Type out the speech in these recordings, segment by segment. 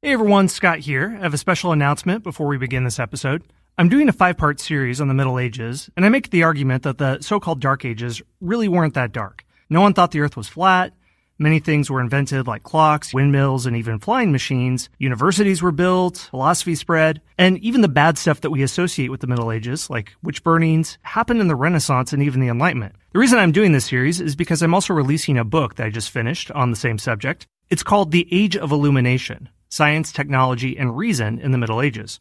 Hey everyone, Scott here. I have a special announcement before we begin this episode. I'm doing a 5-part series on the Middle Ages, and I make the argument that the so-called Dark Ages really weren't that dark. No one thought the Earth was flat. Many things were invented like clocks, windmills, and even flying machines. Universities were built, philosophy spread, and even the bad stuff that we associate with the Middle Ages, like witch burnings, happened in the Renaissance and even the Enlightenment. The reason I'm doing this series is because I'm also releasing a book that I just finished on the same subject. It's called The Age of Illumination: Science, Technology, and Reason in the Middle Ages.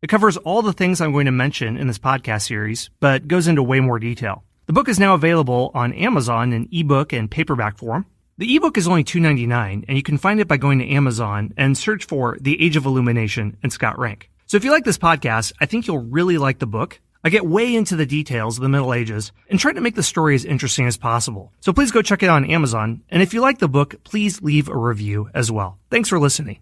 It covers all the things I'm going to mention in this podcast series, but goes into way more detail. The book is now available on Amazon in ebook and paperback form. The ebook is only $2.99, and you can find it by going to Amazon and search for The Age of Illumination and Scott Rank. So if you like this podcast, I think you'll really like the book. I get way into the details of the Middle Ages and try to make the story as interesting as possible. So please go check it out on Amazon, and if you like the book, please leave a review as well. Thanks for listening.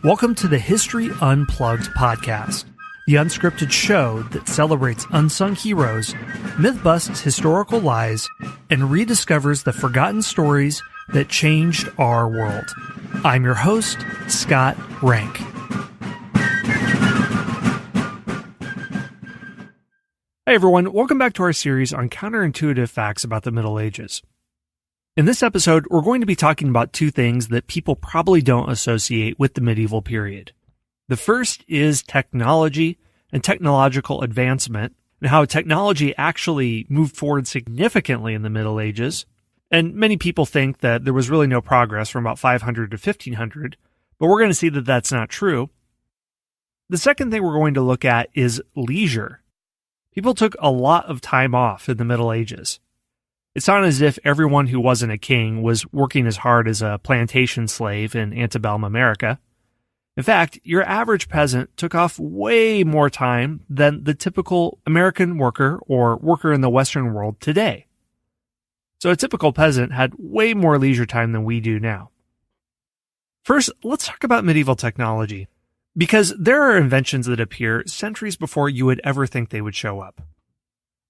Welcome to the History Unplugged podcast, the unscripted show that celebrates unsung heroes, myth-busts historical lies, and rediscovers the forgotten stories that changed our world. I'm your host, Scott Rank. Hey everyone, welcome back to our series on counterintuitive facts about the Middle Ages. In this episode, we're going to be talking about two things that people probably don't associate with the medieval period. The first is technology and technological advancement, and how technology actually moved forward significantly in the Middle Ages. And many people think that there was really no progress from about 500 to 1500, but we're going to see that that's not true. The second thing we're going to look at is leisure. People took a lot of time off in the Middle Ages. It's not as if everyone who wasn't a king was working as hard as a plantation slave in antebellum America. In fact, your average peasant took off way more time than the typical American worker or worker in the Western world today. So a typical peasant had way more leisure time than we do now. First, let's talk about medieval technology, because there are inventions that appear centuries before you would ever think they would show up.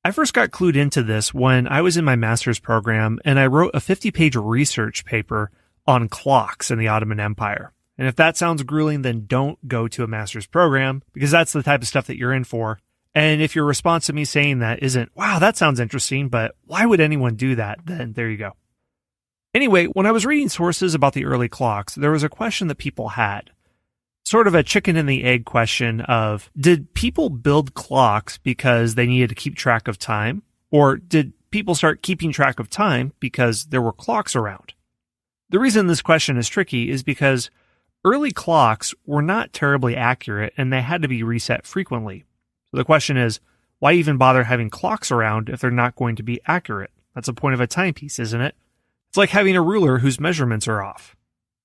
I first got clued into this when I was in my master's program and I wrote a 50-page research paper on clocks in the Ottoman Empire. And if that sounds grueling, then don't go to a master's program, because that's the type of stuff that you're in for. And if your response to me saying that isn't, wow, that sounds interesting, but why would anyone do that? Then there you go. Anyway, when I was reading sources about the early clocks, there was a question that people had. Sort of a chicken and the egg question of, did people build clocks because they needed to keep track of time? Or did people start keeping track of time because there were clocks around? The reason this question is tricky is because early clocks were not terribly accurate and they had to be reset frequently. So the question is, why even bother having clocks around if they're not going to be accurate? That's the point of a timepiece, isn't it? It's like having a ruler whose measurements are off.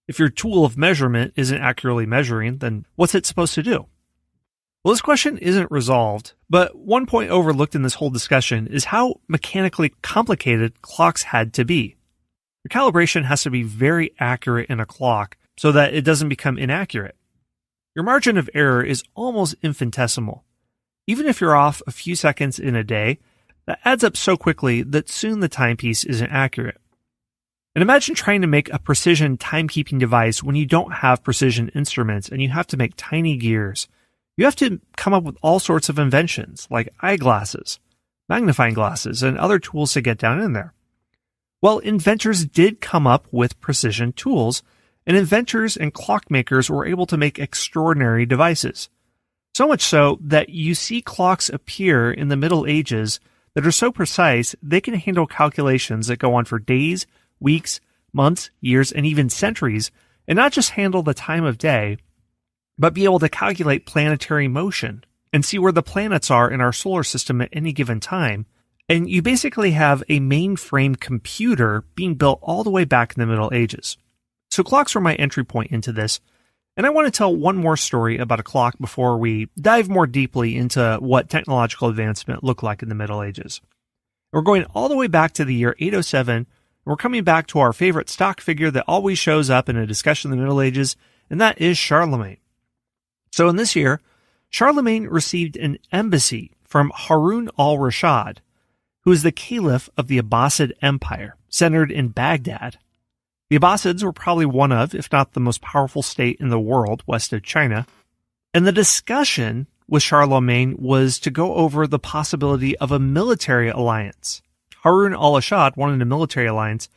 If your tool of measurement isn't accurately measuring, then what's it supposed to do? Well, this question isn't resolved, but one point overlooked in this whole discussion is how mechanically complicated clocks had to be. Your calibration has to be very accurate in a clock so that it doesn't become inaccurate. Your margin of error is almost infinitesimal. Even if you're off a few seconds in a day, that adds up so quickly that soon the timepiece isn't accurate. And imagine trying to make a precision timekeeping device when you don't have precision instruments and you have to make tiny gears. You have to come up with all sorts of inventions like eyeglasses, magnifying glasses, and other tools to get down in there. Well, inventors did come up with precision tools, and inventors and clockmakers were able to make extraordinary devices. So much so that you see clocks appear in the Middle Ages that are so precise they can handle calculations that go on for days, weeks, months, years, and even centuries, and not just handle the time of day, but be able to calculate planetary motion and see where the planets are in our solar system at any given time. And you basically have a mainframe computer being built all the way back in the Middle Ages. So clocks were my entry point into this, and I want to tell one more story about a clock before we dive more deeply into what technological advancement looked like in the Middle Ages. We're going all the way back to the year 807. We're coming back to our favorite stock figure that always shows up in a discussion of the Middle Ages, and that is Charlemagne. So in this year, Charlemagne received an embassy from Harun al-Rashid, who is the caliph of the Abbasid Empire, centered in Baghdad. The Abbasids were probably one of, if not the most powerful state in the world west of China, and the discussion with Charlemagne was to go over the possibility of a military alliance. Harun al-Rashid wanted a military alliance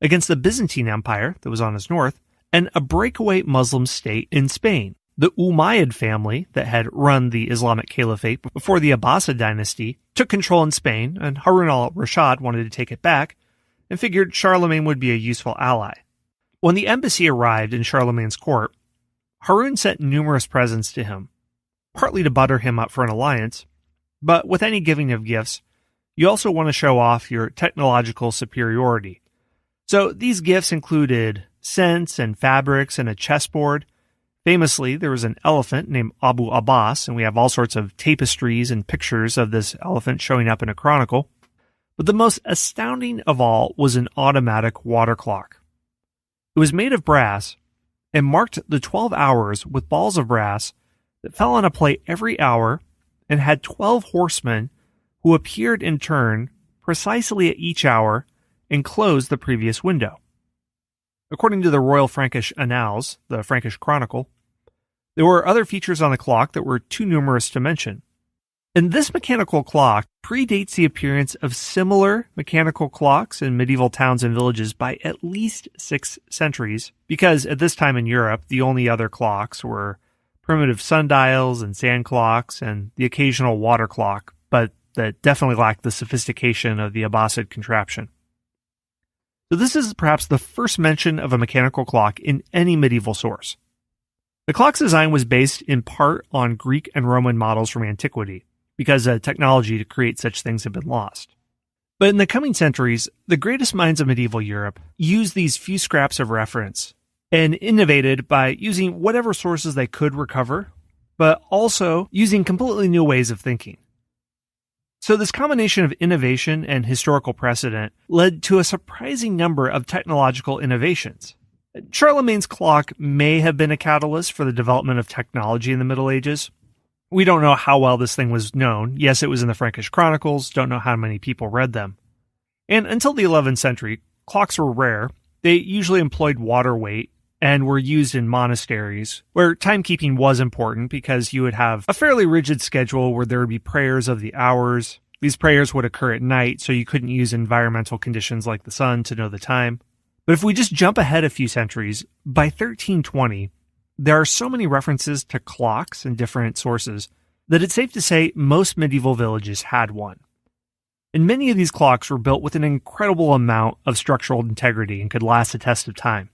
against the Byzantine Empire that was on his north and a breakaway Muslim state in Spain. The Umayyad family that had run the Islamic Caliphate before the Abbasid dynasty took control in Spain, and Harun al-Rashid wanted to take it back and figured Charlemagne would be a useful ally. When the embassy arrived in Charlemagne's court, Harun sent numerous presents to him, partly to butter him up for an alliance, but with any giving of gifts, you also want to show off your technological superiority. So these gifts included scents and fabrics and a chessboard. Famously, there was an elephant named Abu Abbas, and we have all sorts of tapestries and pictures of this elephant showing up in a chronicle. But the most astounding of all was an automatic water clock. It was made of brass and marked the 12 hours with balls of brass that fell on a plate every hour and had 12 horsemen who appeared in turn precisely at each hour and closed the previous window. According to the Royal Frankish Annals, the Frankish Chronicle, there were other features on the clock that were too numerous to mention. And this mechanical clock predates the appearance of similar mechanical clocks in medieval towns and villages by at least 6 centuries, because at this time in Europe, the only other clocks were primitive sundials and sand clocks and the occasional water clock, but that definitely lacked the sophistication of the Abbasid contraption. So this is perhaps the first mention of a mechanical clock in any medieval source. The clock's design was based in part on Greek and Roman models from antiquity, because technology to create such things had been lost. But in the coming centuries, the greatest minds of medieval Europe used these few scraps of reference and innovated by using whatever sources they could recover, but also using completely new ways of thinking. So this combination of innovation and historical precedent led to a surprising number of technological innovations. Charlemagne's clock may have been a catalyst for the development of technology in the Middle Ages. We don't know how well this thing was known. Yes, it was in the Frankish Chronicles, don't know how many people read them. And until the 11th century, clocks were rare. They usually employed water weight and were used in monasteries, where timekeeping was important because you would have a fairly rigid schedule where there would be prayers of the hours. These prayers would occur at night, so you couldn't use environmental conditions like the sun to know the time. But if we just jump ahead a few centuries, by 1320, there are so many references to clocks in different sources that it's safe to say most medieval villages had one. And many of these clocks were built with an incredible amount of structural integrity and could last the test of time.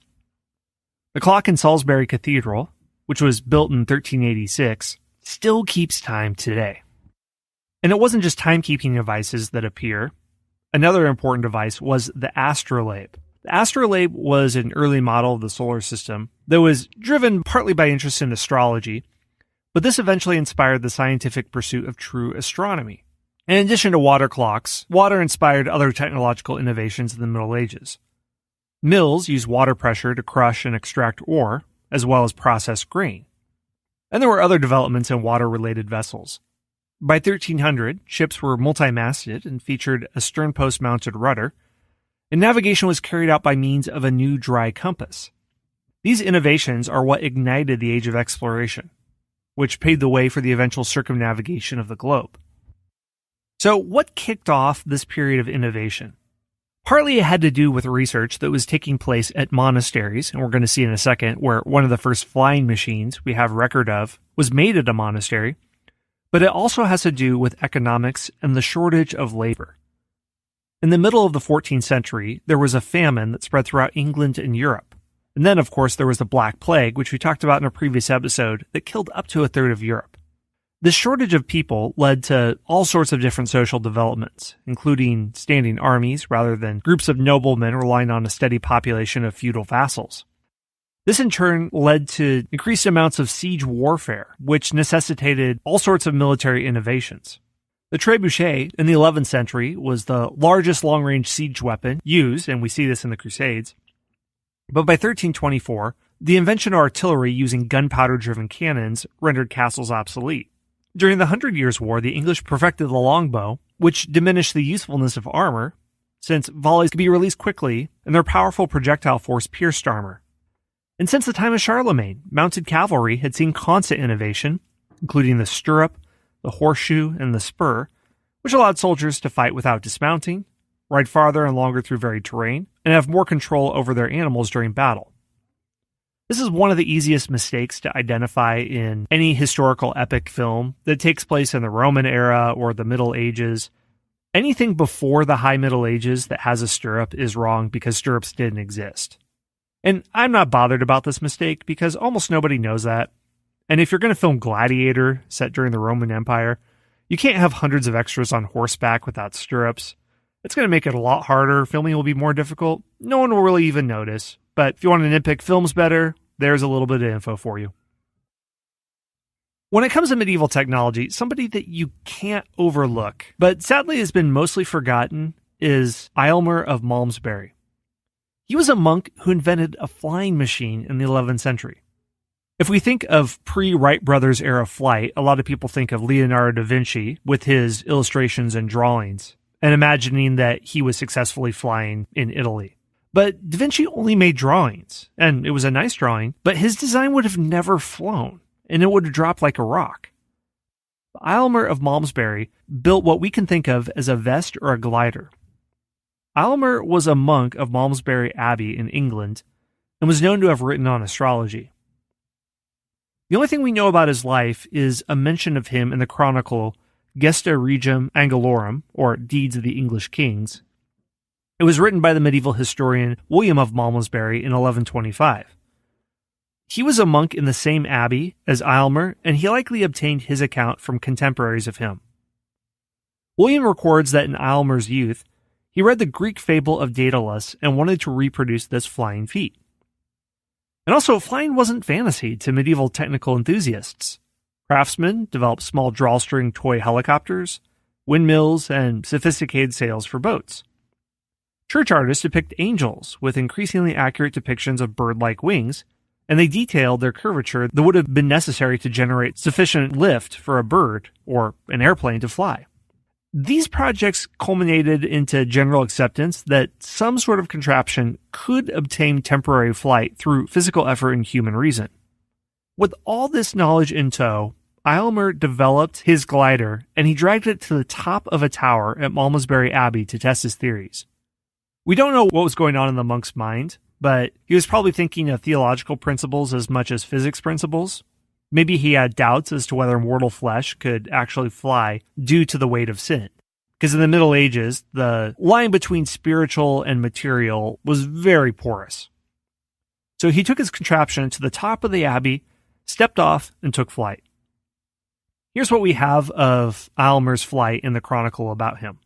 The clock in Salisbury Cathedral, which was built in 1386, still keeps time today. And it wasn't just timekeeping devices that appear. Another important device was the astrolabe. The astrolabe was an early model of the solar system that was driven partly by interest in astrology, but this eventually inspired the scientific pursuit of true astronomy. In addition to water clocks, water inspired other technological innovations in the Middle Ages. Mills used water pressure to crush and extract ore, as well as process grain. And there were other developments in water-related vessels. By 1300, ships were multi-masted and featured a stern-post-mounted rudder, and navigation was carried out by means of a new dry compass. These innovations are what ignited the age of exploration, which paved the way for the eventual circumnavigation of the globe. So what kicked off this period of innovation? Partly it had to do with research that was taking place at monasteries, and we're going to see in a second where one of the first flying machines we have record of was made at a monastery, but it also has to do with economics and the shortage of labor. In the middle of the 14th century, there was a famine that spread throughout England and Europe. And then, of course, there was the Black Plague, which we talked about in a previous episode, that killed up to a third of Europe. This shortage of people led to all sorts of different social developments, including standing armies rather than groups of noblemen relying on a steady population of feudal vassals. This in turn led to increased amounts of siege warfare, which necessitated all sorts of military innovations. The trebuchet in the 11th century was the largest long-range siege weapon used, and we see this in the Crusades. But by 1324, the invention of artillery using gunpowder-driven cannons rendered castles obsolete. During the 100 Years' War, the English perfected the longbow, which diminished the usefulness of armor, since volleys could be released quickly and their powerful projectile force pierced armor. And since the time of Charlemagne, mounted cavalry had seen constant innovation, including the stirrup, the horseshoe, and the spur, which allowed soldiers to fight without dismounting, ride farther and longer through varied terrain, and have more control over their animals during battle. This is one of the easiest mistakes to identify in any historical epic film that takes place in the Roman era or the Middle Ages. Anything before the High Middle Ages that has a stirrup is wrong because stirrups didn't exist. And I'm not bothered about this mistake because almost nobody knows that. And if you're going to film Gladiator, set during the Roman Empire, you can't have hundreds of extras on horseback without stirrups. It's going to make it a lot harder. Filming will be more difficult. No one will really even notice. But if you want to nitpick films better, there's a little bit of info for you. When it comes to medieval technology, somebody that you can't overlook, but sadly has been mostly forgotten, is Almer of Malmesbury. He was a monk who invented a flying machine in the 11th century. If we think of pre-Wright Brothers era flight, a lot of people think of Leonardo da Vinci with his illustrations and drawings, and imagining that he was successfully flying in Italy. But Da Vinci only made drawings, and it was a nice drawing, but his design would have never flown, and it would have dropped like a rock. Almer of Malmesbury built what we can think of as a vest or a glider. Almer was a monk of Malmesbury Abbey in England, and was known to have written on astrology. The only thing we know about his life is a mention of him in the chronicle Gesta Regum Angelorum, or Deeds of the English Kings. It was written by the medieval historian William of Malmesbury in 1125. He was a monk in the same abbey as Almer, and he likely obtained his account from contemporaries of him. William records that in Almer's youth, he read the Greek fable of Daedalus and wanted to reproduce this flying feat. And also, flying wasn't fantasy to medieval technical enthusiasts. Craftsmen developed small drawstring toy helicopters, windmills, and sophisticated sails for boats. Church artists depict angels with increasingly accurate depictions of bird-like wings, and they detailed their curvature that would have been necessary to generate sufficient lift for a bird or an airplane to fly. These projects culminated into general acceptance that some sort of contraption could obtain temporary flight through physical effort and human reason. With all this knowledge in tow, Almer developed his glider, and he dragged it to the top of a tower at Malmesbury Abbey to test his theories. We don't know what was going on in the monk's mind, but he was probably thinking of theological principles as much as physics principles. Maybe he had doubts as to whether mortal flesh could actually fly due to the weight of sin. Because in the Middle Ages, the line between spiritual and material was very porous. So he took his contraption to the top of the abbey, stepped off, and took flight. Here's what we have of Almer's flight in the chronicle about him.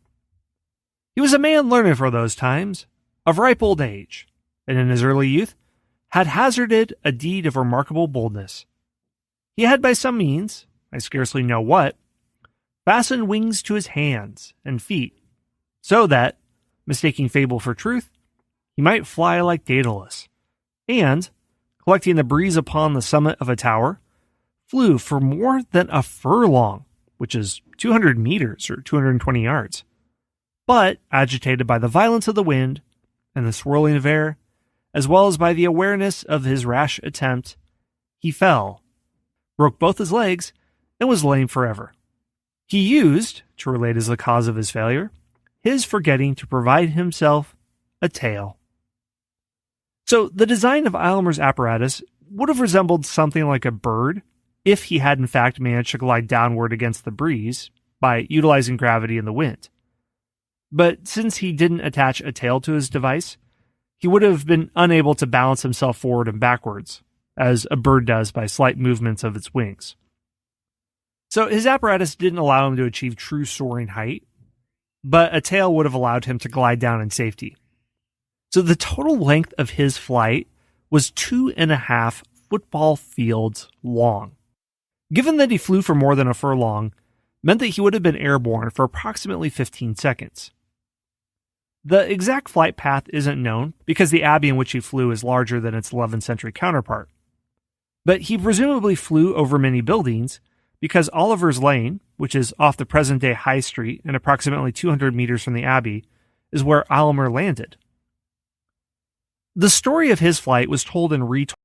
He was a man learned for those times, of ripe old age, and in his early youth had hazarded a deed of remarkable boldness. He had by some means, I scarcely know what, fastened wings to his hands and feet, so that, mistaking fable for truth, he might fly like Daedalus, and, collecting the breeze upon the summit of a tower, flew for more than a furlong, which is 200 meters or 220 yards. But, agitated by the violence of the wind and the swirling of air, as well as by the awareness of his rash attempt, he fell, broke both his legs, and was lame forever. He used, to relate as the cause of his failure, his forgetting to provide himself a tail. So the design of Almer's apparatus would have resembled something like a bird if he had in fact managed to glide downward against the breeze by utilizing gravity and the wind. But since he didn't attach a tail to his device, he would have been unable to balance himself forward and backwards, as a bird does by slight movements of its wings. So his apparatus didn't allow him to achieve true soaring height, but a tail would have allowed him to glide down in safety. So the total length of his flight was 2.5 football fields long. Given that he flew for more than a furlong, meant that he would have been airborne for approximately 15 seconds. The exact flight path isn't known because the abbey in which he flew is larger than its 11th century counterpart. But he presumably flew over many buildings because Oliver's Lane, which is off the present-day High Street and approximately 200 meters from the abbey, is where Almer landed. The story of his flight was told and retold